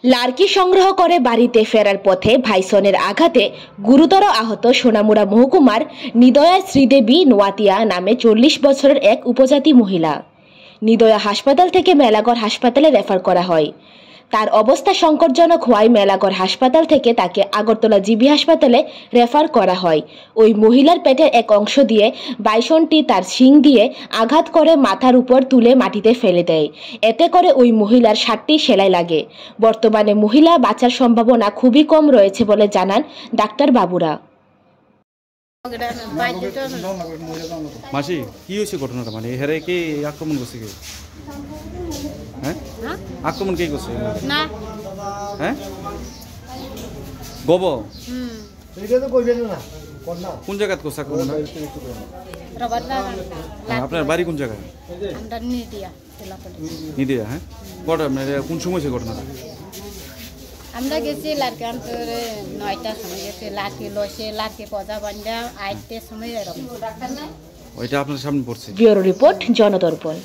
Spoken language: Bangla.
লার্কি সংগ্রহ করে বাড়িতে ফেরার পথে ভাইসনের আঘাতে গুরুতর আহত সোনামুড়া মহকুমার নিদয়া শ্রীদেবী নোয়াতিয়া নামে ৪০ বছরের এক উপজাতি মহিলা। নিদয়া হাসপাতাল থেকে মেলাগড় হাসপাতালে রেফার করা হয়। তার অবস্থা সংকটজনক হওয়ায় মেলাগড় হাসপাতাল থেকে তাকে আগরতলা জিবি হাসপাতালে রেফার করা হয়। ওই মহিলার পেটের এক অংশ দিয়ে বাইসনটি তার শিং দিয়ে আঘাত করে মাথার উপর তুলে মাটিতে ফেলে দেয়। এতে করে ওই মহিলার ৭টি সেলাই লাগে। বর্তমানে মহিলা বাঁচার সম্ভাবনা খুবই কম রয়েছে বলে জানান ডাক্তার বাবুরা। মাসি কি হয়েছে ঘটনাটা, মানে হেরে কি আক্রমণ করছে কি? হ্যাঁ, আক্রমণ কে করছে? না হ্যাঁ, গব কোন জায়গায় করছে আক্রমণ? আপনার বাড়ি কোন জায়গায়? নিদিয়া। হ্যাঁ, কটা মানে কোন সময় হয়েছে ঘটনাটা? আমরা গেছি লার্কি অন্তরে ৯টার সময় গেছি। লার্কি লসে লার্কি পজা বান্ধা ৮টার সময় এরকম। ওইটা আপনার সামনে পড়ছে। Bureau report, জনদর্পণ।